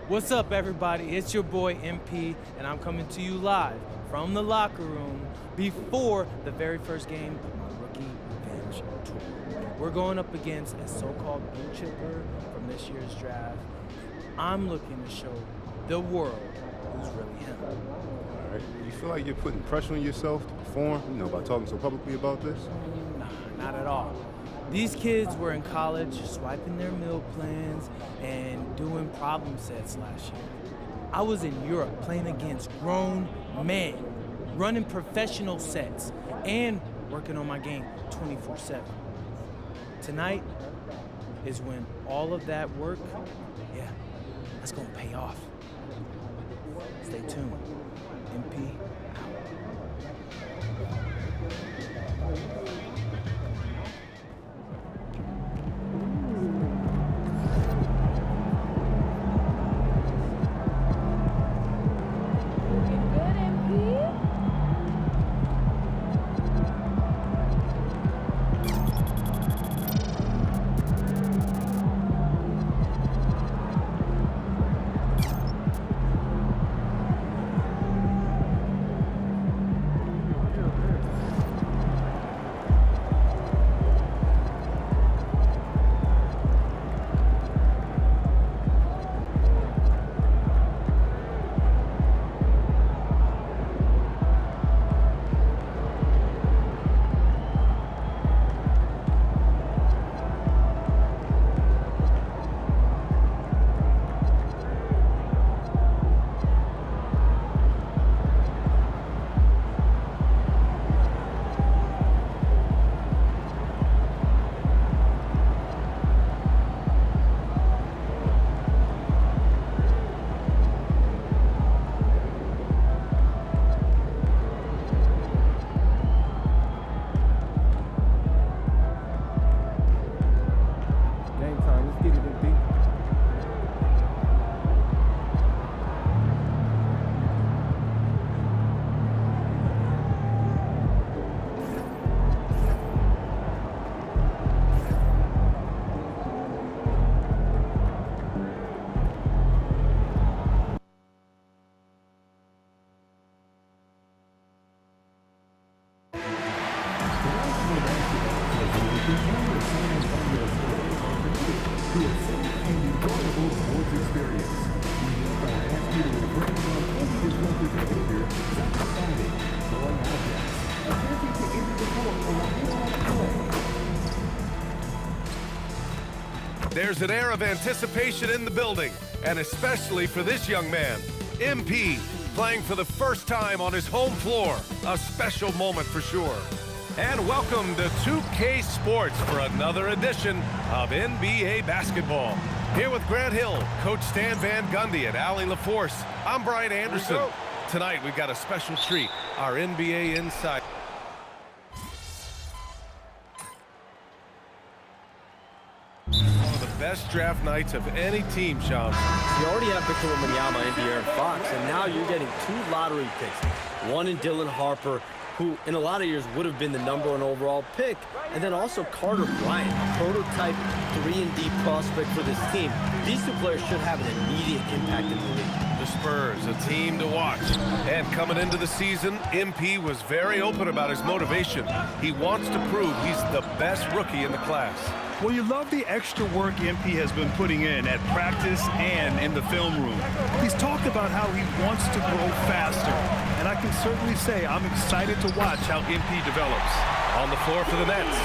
What's up, everybody? It's your boy MP, and I'm coming to you live from the locker room before the very first game of my Rookie Revenge Tour. We're going up against a so-called blue chipper from this year's draft. I'm looking to show the world who's really him. All right. You feel like you're putting pressure on yourself to perform, by talking so publicly about this? Nah, not at all. These kids were in college swiping their meal plans and doing problem sets last year. I was in Europe playing against grown men, running professional sets, and working on my game 24/7. Tonight is when all of that work, that's gonna pay off. Stay tuned. MP out. There's an air of anticipation in the building, and especially for this young man, MP, playing for the first time on his home floor. A special moment for sure. And welcome to 2K Sports for another edition of NBA basketball. Here with Grant Hill, Coach Stan Van Gundy, and Allie LaForce, I'm Brian Anderson. Tonight we've got a special treat, our NBA Insight. Best draft nights of any team, Sean. You already have Victor Wembanyama and De'Aaron Fox, and now you're getting 2 lottery picks. One in Dylan Harper, who in a lot of years would have been the #1 overall pick, and then also Carter Bryant, a prototype 3-and-D prospect for this team. These 2 players should have an immediate impact in the league. The Spurs, a team to watch. And coming into the season, MP was very open about his motivation. He wants to prove he's the best rookie in the class. Well, you love the extra work MP has been putting in at practice and in the film room. He's talked about how he wants to grow faster, and I can certainly say I'm excited to watch how MP develops. On the floor for the Nets,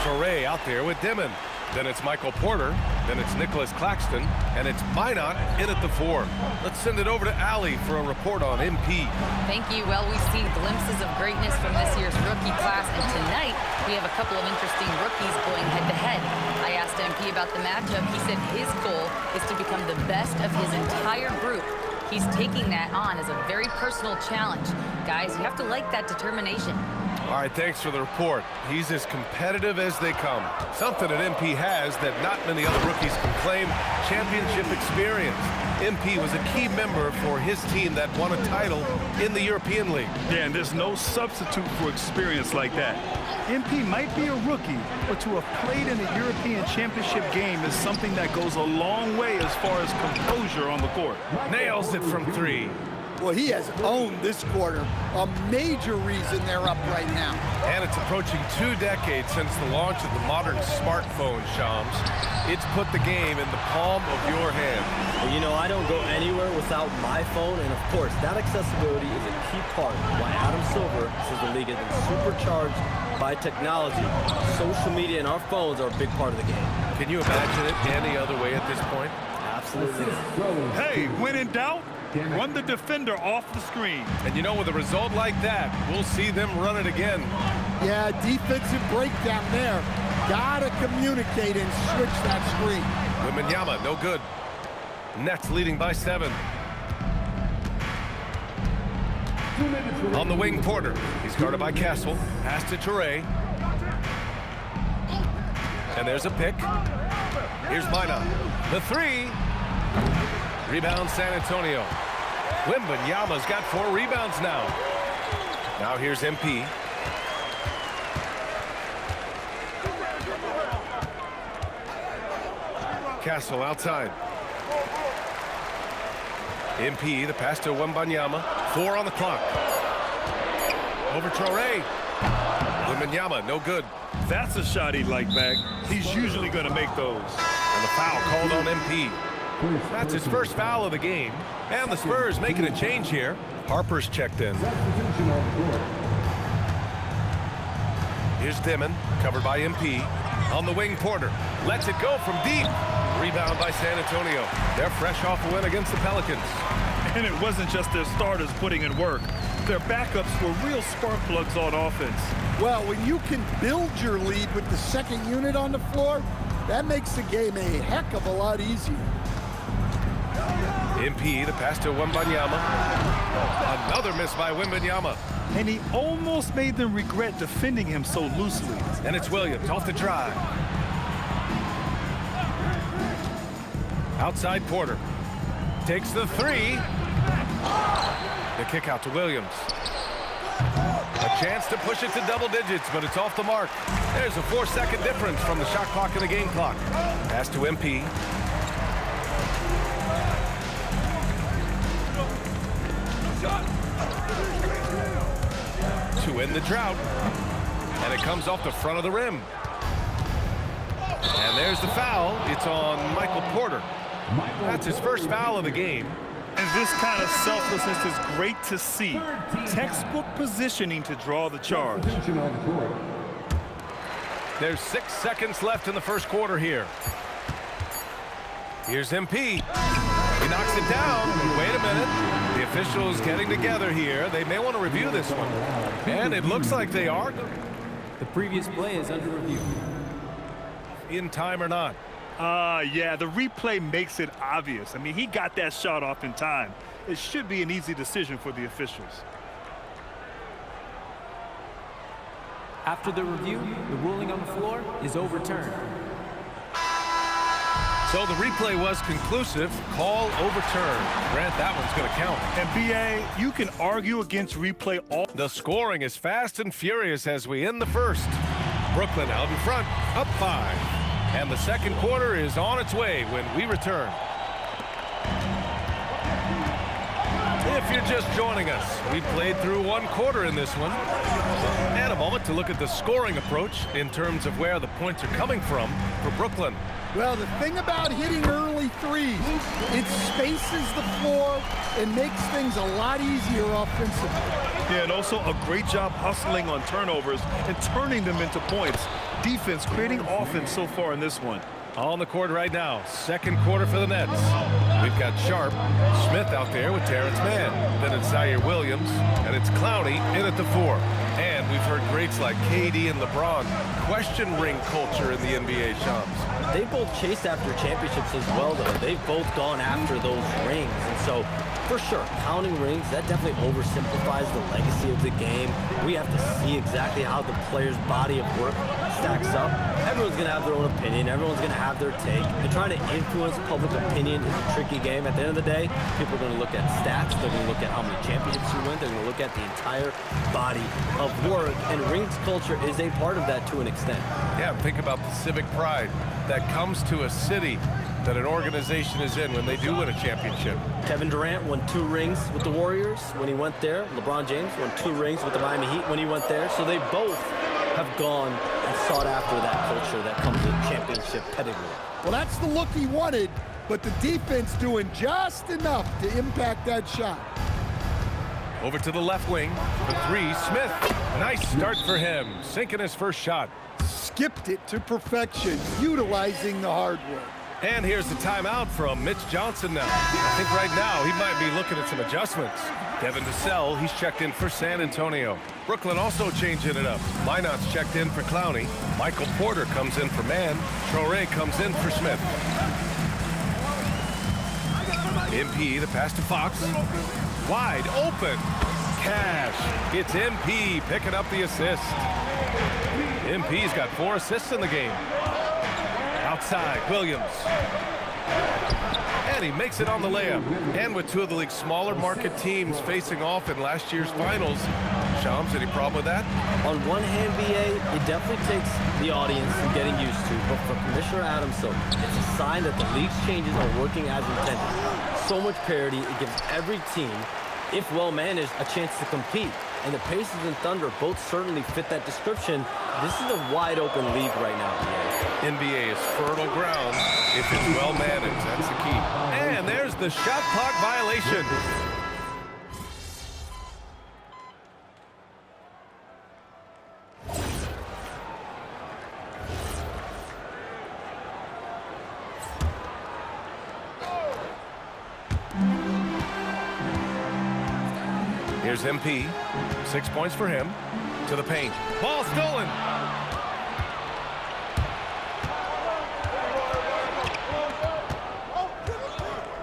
Toure out there with Dimon. Then it's Michael Porter, then it's Nicholas Claxton, and it's Minot in at the 4. Let's send it over to Allie for a report on MP. Thank you. Well, we've seen glimpses of greatness from this year's rookie class, and tonight we have a couple of interesting rookies going head-to-head. I asked MP about the matchup. He said his goal is to become the best of his entire group. He's taking that on as a very personal challenge. Guys, you have to like that determination. All right, thanks for the report. He's as competitive as they come. Something that MP has that not many other rookies can claim: championship experience. MP was a key member for his team that won a title in the European League. Yeah, and there's no substitute for experience like that. MP might be a rookie, but to have played in a European Championship game is something that goes a long way as far as composure on the court. Nails it from three. Well, he has owned this quarter, a major reason they're up right now. And it's approaching 2 decades since the launch of the modern smartphone, Shams. It's put the game in the palm of your hand. Well, you know, I don't go anywhere without my phone, and of course, that accessibility is a key part why Adam Silver says the league has been supercharged by technology. Social media and our phones are a big part of the game. Can you imagine it any other way at this point? Absolutely. Hey, when in doubt, run the defender off the screen. And you know, with a result like that, we'll see them run it again. Yeah, defensive breakdown there. Gotta communicate and switch that screen. Wembanyama, no good. Nets leading by 7. On the wing, Porter. He's guarded by Castle. Pass to Toure. And there's a pick. Here's Mina. The 3. Rebound, San Antonio. Wembanyama's got 4 rebounds now. Now here's MP. Castle outside. MP, the pass to Wembanyama. 4 on the clock. Over Traore. Wembanyama, no good. That's a shot he'd like back. He's usually going to make those. And the foul called on MP. That's his first foul of the game. And the Spurs making a change here. Harper's checked in. Here's Dimon, covered by MP. On the wing, Porter lets it go from deep. Rebound by San Antonio. They're fresh off a win against the Pelicans. And it wasn't just their starters putting in work. Their backups were real spark plugs on offense. Well, when you can build your lead with the second unit on the floor, that makes the game a heck of a lot easier. MP, the pass to Wembanyama. Another miss by Wembanyama. And he almost made them regret defending him so loosely. And it's Williams off the drive. Outside Porter. Takes the 3. The kick out to Williams. A chance to push it to double digits, but it's off the mark. There's a 4-second difference from the shot clock and the game clock. Pass to MP. To end the drought. And it comes off the front of the rim. And there's the foul. It's on Michael Porter. That's his first foul of the game. And this kind of selflessness is great to see. Textbook positioning to draw the charge. There's 6 seconds left in the first quarter here. Here's MP. He knocks it down. Wait a minute. The officials getting together here. They may want to review this one. And it looks like they are. The previous play is under review. In time or not. Yeah, the replay makes it obvious. I mean, he got that shot off in time. It should be an easy decision for the officials. After the review, the ruling on the floor is overturned. So the replay was conclusive. Call overturned. Grant, that one's going to count. And BA, you can argue against replay all. The scoring is fast and furious as we end the first. Brooklyn out in front, up 5. And the second quarter is on its way when we return. If you're just joining us, we played through 1 quarter in this one. And a moment to look at the scoring approach in terms of where the points are coming from for Brooklyn. Well, the thing about hitting early threes, it spaces the floor and makes things a lot easier offensively. Yeah, and also a great job hustling on turnovers and turning them into points. Defense creating offense so far in this one. On the court right now, second quarter for the Nets. We've got Sharp, Smith out there with Terrence Mann. Then it's Zaire Williams, and it's Clowney in at the 4. And we've heard greats like KD and LeBron question ring culture in the NBA, Shams. they both chased after championships as well, though. They've both gone after those rings. And so, for sure, counting rings, that definitely oversimplifies the legacy of the game. We have to see exactly how the player's body of work stacks up. Everyone's going to have their own opinion. Everyone's going to have their take. And trying to influence public opinion is a tricky game. At the end of the day, people are going to look at stats. They're going to look at how many championships you win. They're going to look at the entire body of work. And rings culture is a part of that to an extent. Yeah, think about the civic pride that comes to a city that an organization is in when they do win a championship. Kevin Durant won 2 rings with the Warriors when he went there. LeBron James won 2 rings with the Miami Heat when he went there. So they both have gone and sought after that culture that comes with championship pedigree. Well, that's the look he wanted, but the defense doing just enough to impact that shot. Over to the left wing for 3, Smith. Nice start for him, sinking his first shot. Skipped it to perfection, utilizing the hard work. And here's the timeout from Mitch Johnson now. I think right now he might be looking at some adjustments. Devin Vassell, he's checked in for San Antonio. Brooklyn also changing it up. Minot's checked in for Clowney. Michael Porter comes in for Mann. Traore comes in for Smith. MP, the pass to Fox. Wide open. Cash. It's MP picking up the assist. MP's got 4 assists in the game. Outside, Williams. And he makes it on the layup. And with 2 of the league's smaller market teams facing off in last year's finals, Shams, any problem with that? On one hand, BA, it definitely takes the audience some getting used to, but for Commissioner Adams, so it's a sign that the league's changes are working as intended. So much parity, it gives every team, if well managed, a chance to compete. And the Pacers and Thunder both certainly fit that description. This is a wide open league right now, BA. NBA is fertile ground if it's well managed. That's the key. And there's the shot clock violation. Here's MP. 6 points for him. To the paint. Ball stolen.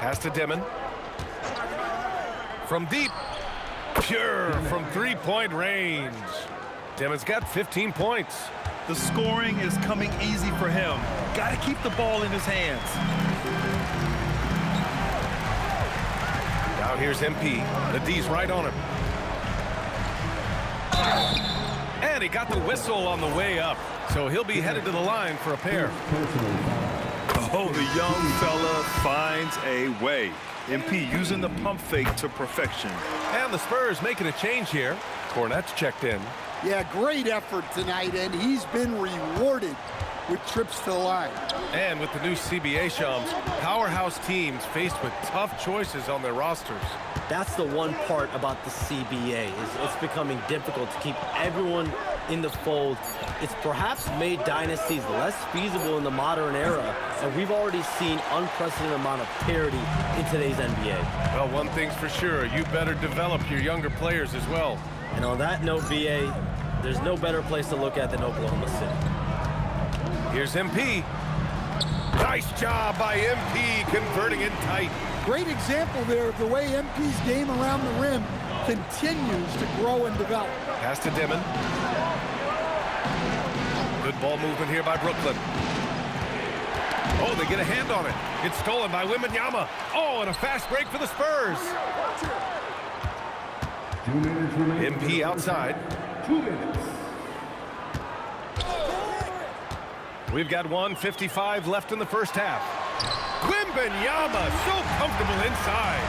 Pass to Dimon. From deep. Pure from 3-point range. Dimon's got 15 points. The scoring is coming easy for him. Got to keep the ball in his hands. Now here's MP. The D's right on him. And he got the whistle on the way up. So he'll be headed to the line for a pair. Oh, the young fella finds a way. MP using the pump fake to perfection. And the Spurs making a change here. Cornette's checked in. Yeah, great effort tonight, and he's been rewarded with trips to the line. And with the new CBA, Shams, powerhouse teams faced with tough choices on their rosters. That's the one part about the CBA, is it's becoming difficult to keep everyone in the fold. It's perhaps made dynasties less feasible in the modern era, and we've already seen unprecedented amount of parity in today's NBA. Well, one thing's for sure, you better develop your younger players as well. And on that note, BA, there's no better place to look at than Oklahoma City. Here's MP. Nice job by MP converting it tight. Great example there of the way MP's game around the rim continues to grow and develop. Pass to Dimon. Good ball movement here by Brooklyn. Oh, they get a hand on it. It's stolen by Wembanyama. Oh, and a fast break for the Spurs. MP outside. 2 minutes. We've got 1:55 left in the first half. Wembanyama so comfortable inside.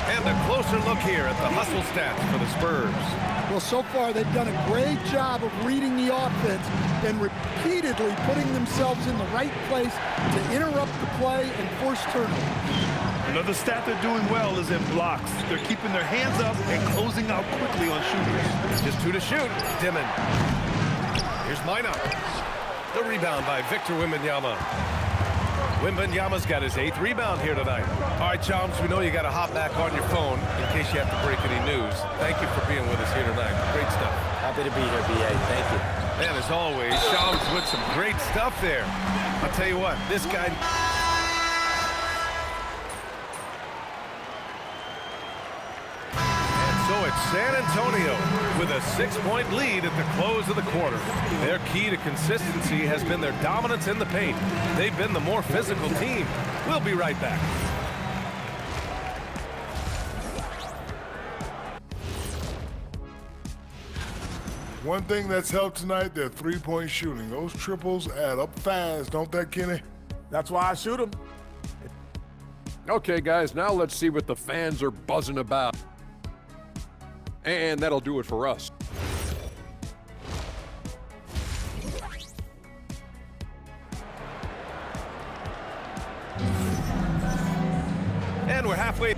And a closer look here at the hustle stats for the Spurs. Well, so far they've done a great job of reading the offense and repeatedly putting themselves in the right place to interrupt the play and force turnovers. Another stat they're doing well is in blocks. They're keeping their hands up and closing out quickly on shooters. Just 2 to shoot. Dimon. Here's Minot. The rebound by Victor Wembanyama. Wembanyama's got his 8th rebound here tonight. All right, Chums, we know you got to hop back on your phone in case you have to break any news. Thank you for being with us here tonight. Great stuff. Happy to be here, BA. Thank you. And as always, Shams with some great stuff there. I'll tell you what, this guy... And so it's San Antonio with a 6-point lead at the close of the quarter. Their key to consistency has been their dominance in the paint. They've been the more physical team. We'll be right back. One thing that's helped tonight, their three-point shooting. Those triples add up fast, don't they, Kenny? That's why I shoot them. Okay, guys, now let's see what the fans are buzzing about. And that'll do it for us. And we're halfway.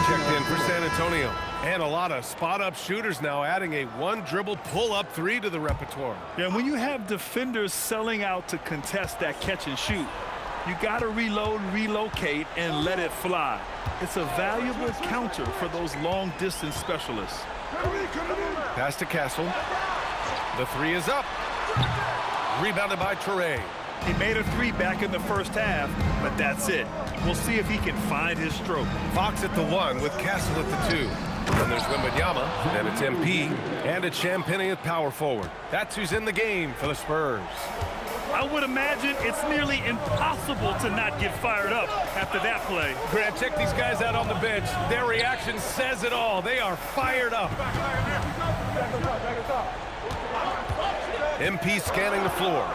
Checked in for San Antonio. And a lot of spot-up shooters now, adding a one-dribble pull-up three to the repertoire. Yeah, when you have defenders selling out to contest that catch and shoot, you got to reload, relocate, and let it fly. It's a valuable counter for those long-distance specialists. Pass to Castle. The three is up. Rebounded by Toure. He made a three back in the first half, but that's it. We'll see if he can find his stroke. Fox at the one with Castle at the two. Then there's Wembanyama, then it's MP, and it's Champagnie at power forward. That's who's in the game for the Spurs. I would imagine it's nearly impossible to not get fired up after that play. Grant, check these guys out on the bench. Their reaction says it all. They are fired up. MP scanning the floor.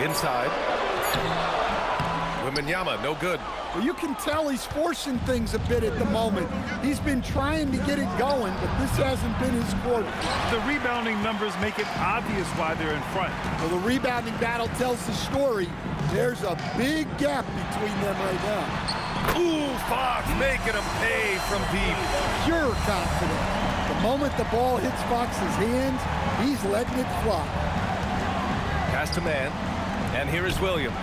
Inside. Wembanyama, no good. Well, you can tell he's forcing things a bit at the moment. He's been trying to get it going, but this hasn't been his quarter. The rebounding numbers make it obvious why they're in front. Well, the rebounding battle tells the story. There's a big gap between them right now. Ooh, Fox making him pay from deep. Pure confidence. The moment the ball hits Fox's hands, he's letting it fly. Pass to man, and here is Williams.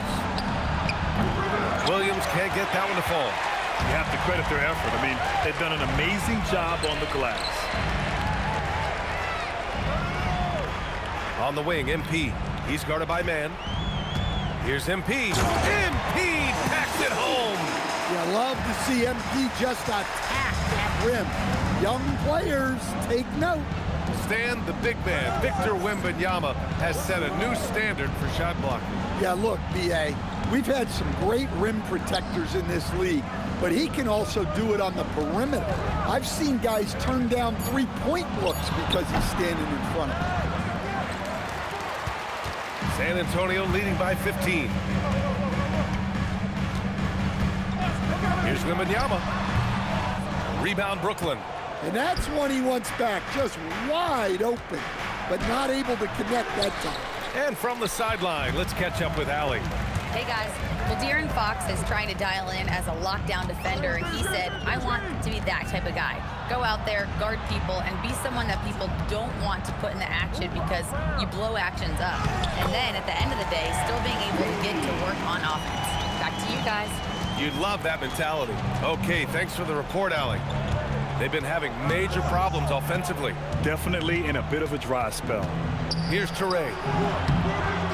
Williams can't get that one to fall. You have to credit their effort. I mean, they've done an amazing job on the glass. On the wing, MP. He's guarded by man. Here's MP. MP packs it home. You love to see MP just attack that rim. Young players, take note. Stan, the big man, Victor Wembanyama, has set a new standard for shot blocking. Yeah, look, B.A., we've had some great rim protectors in this league, but he can also do it on the perimeter. I've seen guys turn down three-point looks because he's standing in front of them. San Antonio leading by 15. Here's Wembanyama. Rebound Brooklyn. And that's one he wants back, just wide open, but not able to connect that time. And from the sideline, let's catch up with Allie. Hey guys, well De'Aaron Fox is trying to dial in as a lockdown defender, and he said, I want to be that type of guy. Go out there, guard people, and be someone that people don't want to put in the action because you blow actions up. And then at the end of the day, still being able to get to work on offense. Back to you guys. You'd love that mentality. Okay, thanks for the report, Allie. They've been having major problems offensively. Definitely in a bit of a dry spell. Here's Toure.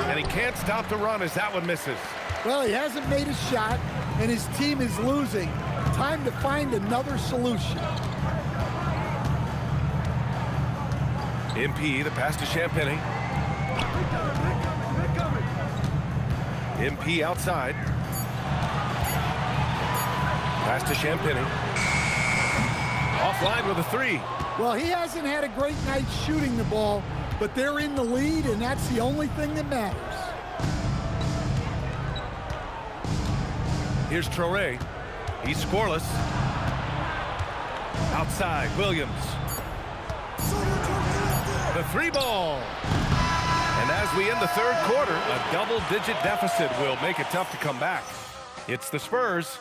And he can't stop the run as that one misses. Well, he hasn't made a shot, and his team is losing. Time to find another solution. MP, the pass to Champagnie. MP outside. Pass to Champagnie. Offline with a three. Well, he hasn't had a great night shooting the ball, but they're in the lead, and that's the only thing that matters. Here's Toure. He's scoreless. Outside, Williams. The three ball. And as we end the third quarter, a double-digit deficit will make it tough to come back. It's the Spurs.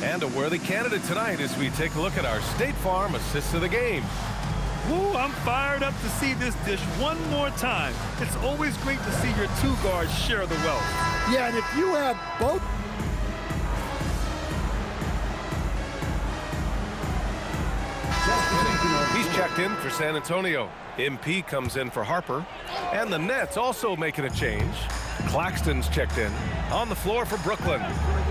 And a worthy candidate tonight as we take a look at our State Farm assists of the game. Ooh, I'm fired up to see this dish one more time. It's always great to see your two guards share the wealth. Yeah, and if you have both checked in for San Antonio. MP comes in for Harper. And the Nets also making a change. Claxton's checked in. On the floor for Brooklyn.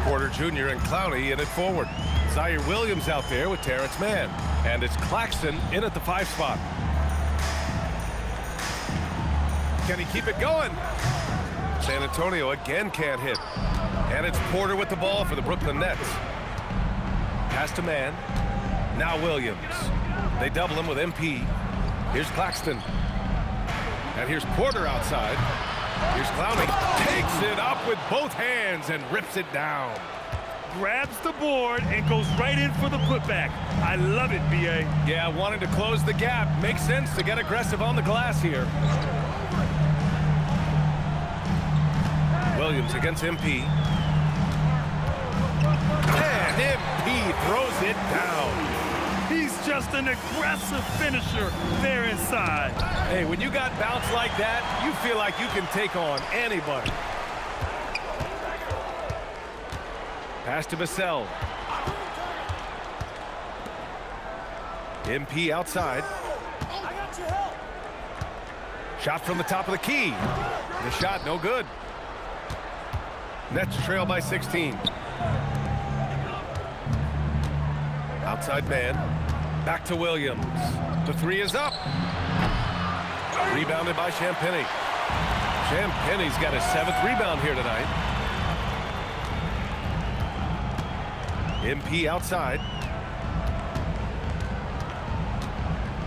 Porter Jr. and Clowney in at forward. Zaire Williams out there with Terrence Mann. And it's Claxton in at the 5 spot. Can he keep it going? San Antonio again can't hit. And it's Porter with the ball for the Brooklyn Nets. Pass to Mann. Now Williams. They double him with MP. Here's Claxton. And here's Porter outside. Here's Clowney. Takes it up with both hands and rips it down. Grabs the board and goes right in for the putback. I love it, B.A. Yeah, wanting to close the gap. Makes sense to get aggressive on the glass here. Williams against MP. And MP throws it down. He's just an aggressive finisher there inside. Hey, when you got bounce like that, you feel like you can take on anybody. Pass to Vassell. MP outside. Shot from the top of the key. The shot no good. Nets trail by 16. Outside man. Back to Williams. The 3 is up. Rebounded by Champagnie. Champagnie's got his 7th rebound here tonight. MP outside.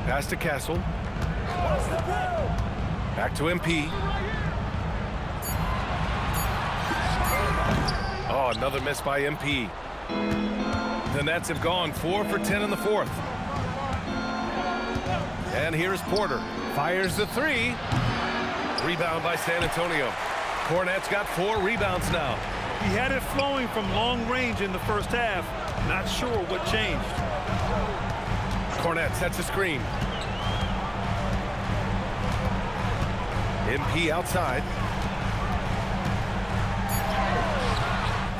Pass to Castle. Back to MP. Oh, another miss by MP. The Nets have gone 4 for 10 in the 4th. And here's Porter. Fires the 3. Rebound by San Antonio. Cornette's got 4 rebounds now. He had it flowing from long range in the first half. Not sure what changed. Cornette sets a screen. MP outside.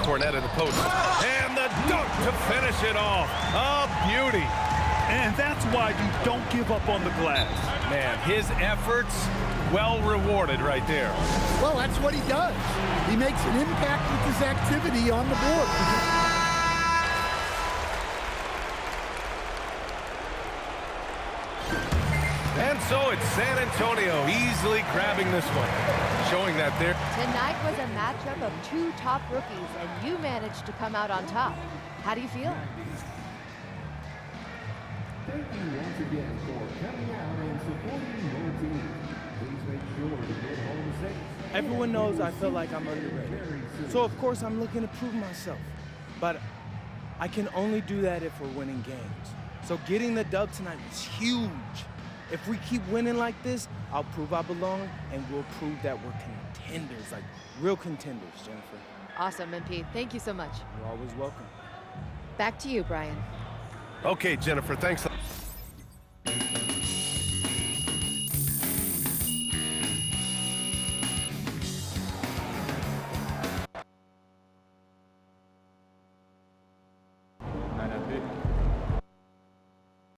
Cornette in the post. And the dunk to finish it off. A beauty. And that's why you don't give up on the glass. Man, his efforts well rewarded right there. Well, that's what he does. He makes an impact with his activity on the board. And so it's San Antonio easily grabbing this one, showing that there. Tonight was a matchup of 2 top rookies, and you managed to come out on top. How do you feel? Thank you once again for coming out and supporting your team. Please make sure to get home safe. Everyone knows I feel like I'm underrated. So of course I'm looking to prove myself. But I can only do that if we're winning games. So getting the dub tonight was huge. If we keep winning like this, I'll prove I belong, and we'll prove that we're contenders, like real contenders, Jennifer. Awesome, MP. Thank you so much. You're always welcome. Back to you, Brian. Okay, Jennifer, thanks.